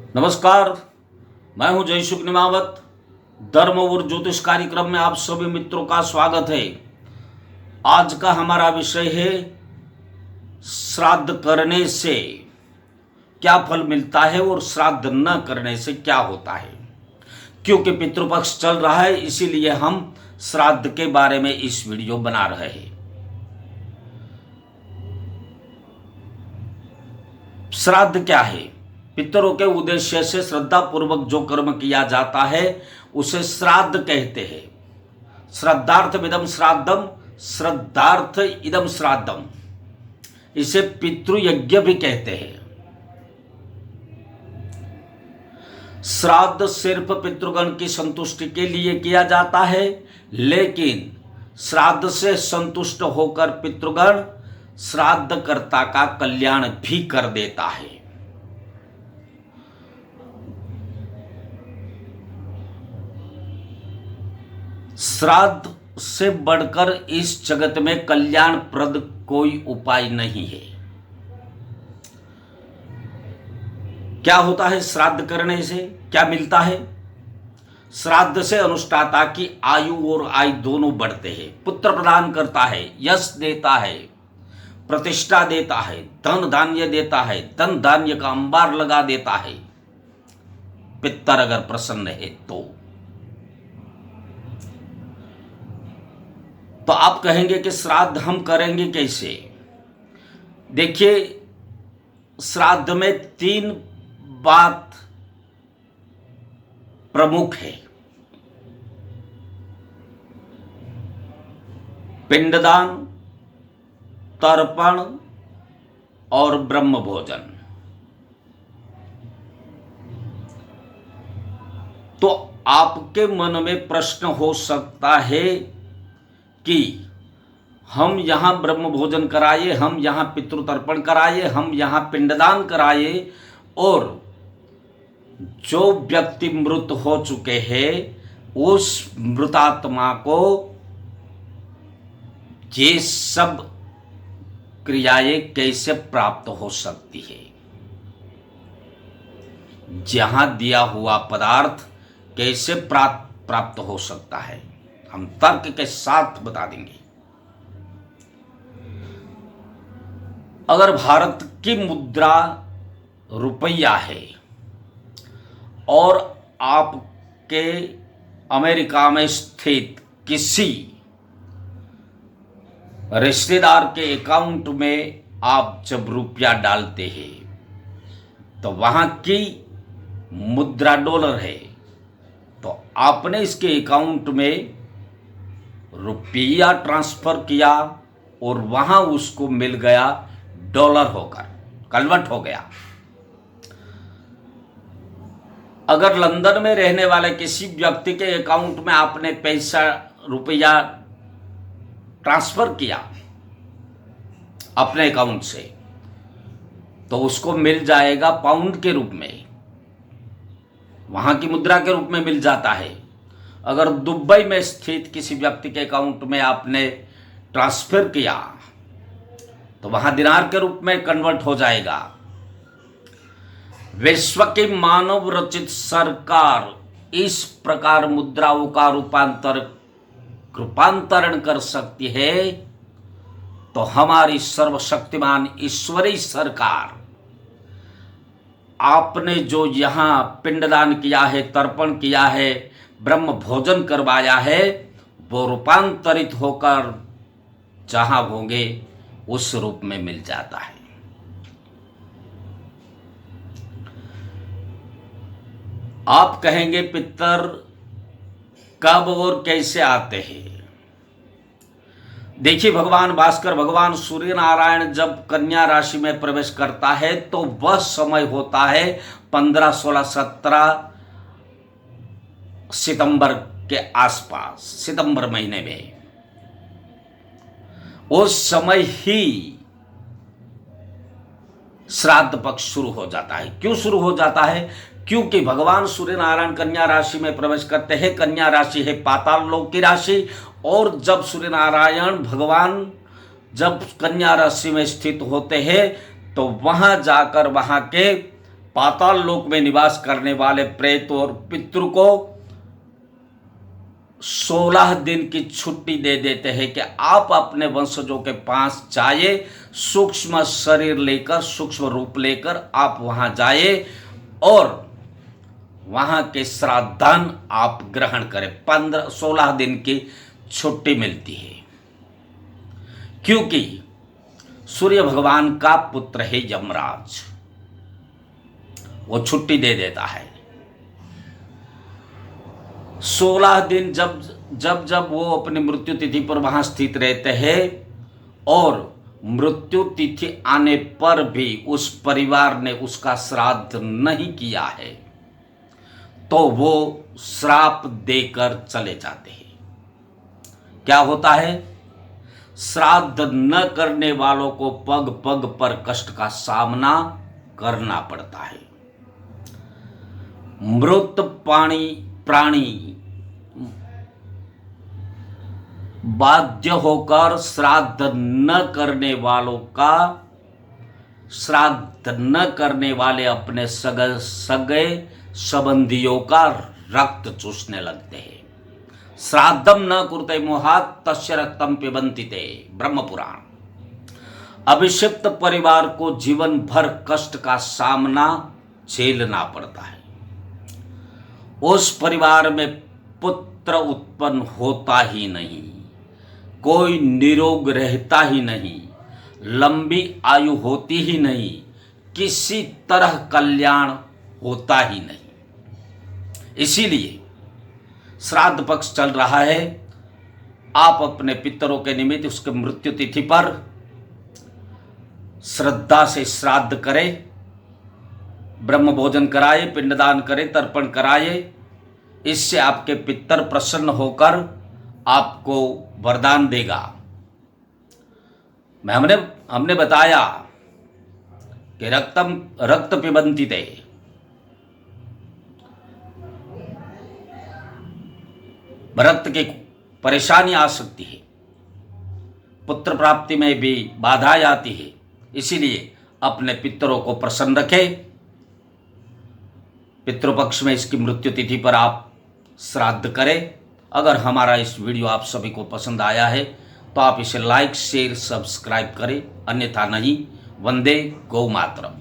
नमस्कार। मैं हूं जयसुख निमावत। धर्म और ज्योतिष कार्यक्रम में आप सभी मित्रों का स्वागत है। आज का हमारा विषय है श्राद्ध करने से क्या फल मिलता है और श्राद्ध न करने से क्या होता है। क्योंकि पितृपक्ष चल रहा है, इसीलिए हम श्राद्ध के बारे में इस वीडियो बना रहे हैं। श्राद्ध क्या है? पितरों के उद्देश्य से श्रद्धा पूर्वक जो कर्म किया जाता है उसे श्राद्ध कहते हैं। श्रद्धार्थमिदं श्राद्धम, श्रद्धार्थ इदं श्राद्धम। इसे पितृयज्ञ भी कहते हैं। श्राद्ध सिर्फ पितृगण की संतुष्टि के लिए किया जाता है, लेकिन श्राद्ध से संतुष्ट होकर पितृगण श्राद्धकर्ता का कल्याण भी कर देता है। श्राद्ध से बढ़कर इस जगत में कल्याणप्रद कोई उपाय नहीं है। क्या होता है श्राद्ध करने से? क्या मिलता है? श्राद्ध से अनुष्ठाता की आयु और आय दोनों बढ़ते हैं। पुत्र प्रदान करता है, यश देता है, प्रतिष्ठा देता है, धन धान्य देता है, धन धान्य का अंबार लगा देता है। पितर अगर प्रसन्न है तो आप कहेंगे कि श्राद्ध हम करेंगे कैसे? देखिए, श्राद्ध में 3 बात प्रमुख है। पिंडदान, तर्पण और ब्रह्म भोजन। तो आपके मन में प्रश्न हो सकता है कि हम यहां ब्रह्म भोजन कराए, हम यहां पितृतर्पण कराए, हम यहां पिंडदान कराए, और जो व्यक्ति मृत हो चुके हैं उस मृतात्मा को ये सब क्रियाएं कैसे प्राप्त हो सकती है? जहां दिया हुआ पदार्थ कैसे प्राप्त हो सकता है, हम तर्क के साथ बता देंगे। अगर भारत की मुद्रा रुपया है और आपके अमेरिका में स्थित किसी रिश्तेदार के अकाउंट में आप जब रुपया डालते हैं तो वहां की मुद्रा डॉलर है, तो आपने इसके अकाउंट में रुपया ट्रांसफर किया और वहां उसको मिल गया डॉलर होकर, कन्वर्ट हो गया। अगर लंदन में रहने वाले किसी व्यक्ति के अकाउंट में आपने पैसा रुपया ट्रांसफर किया अपने अकाउंट से, तो उसको मिल जाएगा पाउंड के रूप में, वहां की मुद्रा के रूप में मिल जाता है। अगर दुबई में स्थित किसी व्यक्ति के अकाउंट में आपने ट्रांसफर किया तो वहां दिनार के रूप में कन्वर्ट हो जाएगा। विश्व की मानव रचित सरकार इस प्रकार मुद्राओं का रूपांतरण कर सकती है, तो हमारी सर्वशक्तिमान ईश्वरी सरकार आपने जो यहां पिंडदान किया है, तर्पण किया है, ब्रह्म भोजन करवाया है, वो रूपांतरित होकर जहां होंगे उस रूप में मिल जाता है। आप कहेंगे पितर कब और कैसे आते हैं? देखिए, भगवान भास्कर, भगवान सूर्य नारायण जब कन्या राशि में प्रवेश करता है तो वह समय होता है 15, 16, 17 सितंबर के आसपास, सितंबर महीने में। उस समय ही श्राद्ध पक्ष शुरू हो जाता है। क्यों शुरू हो जाता है? क्योंकि भगवान सूर्य नारायण कन्या राशि में प्रवेश करते हैं। कन्या राशि है पाताल लोक की राशि, और जब सूर्य नारायण भगवान जब कन्या राशि में स्थित होते हैं तो वहां जाकर वहां के पाताल लोक में निवास करने वाले प्रेत और पितृ को 16 दिन की छुट्टी दे देते हैं कि आप अपने वंशजों के पास जाइए, सूक्ष्म शरीर लेकर, सूक्ष्म रूप लेकर आप वहां जाइए और वहां के श्राद्धान आप ग्रहण करें। 16 दिन की छुट्टी मिलती है, क्योंकि सूर्य भगवान का पुत्र है यमराज, वो छुट्टी दे देता है। 16 दिन जब वो अपनी मृत्यु तिथि पर वहां स्थित रहते हैं और मृत्यु तिथि आने पर भी उस परिवार ने उसका श्राद्ध नहीं किया है तो वो श्राप देकर चले जाते हैं। क्या होता है? श्राद्ध न करने वालों को पग पग पर कष्ट का सामना करना पड़ता है। मृत प्राणी बाध्य होकर श्राद्ध न करने वाले अपने सगे संबंधियों का रक्त चूसने लगते हैं। श्राद्धम न कुरुते मोहात् तस्य रक्तम पिबन्ति ते, ब्रह्म पुराण। अभिषिक्त परिवार को जीवन भर कष्ट का सामना झेलना पड़ता है। उस परिवार में पुत्र उत्पन्न होता ही नहीं, कोई निरोग रहता ही नहीं, लंबी आयु होती ही नहीं, किसी तरह कल्याण होता ही नहीं। इसीलिए श्राद्ध पक्ष चल रहा है, आप अपने पितरों के निमित्त उसके मृत्यु तिथि पर श्रद्धा से श्राद्ध करें, ब्रह्म भोजन कराए, पिंडदान करें, तर्पण कराए। इससे आपके पितर प्रसन्न होकर आपको वरदान देगा। हमने बताया कि रक्त पिबन्ति ते, रक्त की परेशानी आ सकती है, पुत्र प्राप्ति में भी बाधा आती है। इसीलिए अपने पितरों को प्रसन्न रखें। पितृपक्ष में इसकी मृत्यु तिथि पर आप श्राद्ध करें। अगर हमारा इस वीडियो आप सभी को पसंद आया है तो आप इसे लाइक, शेयर, सब्सक्राइब करें, अन्यथा नहीं। वंदे गौ मातरम।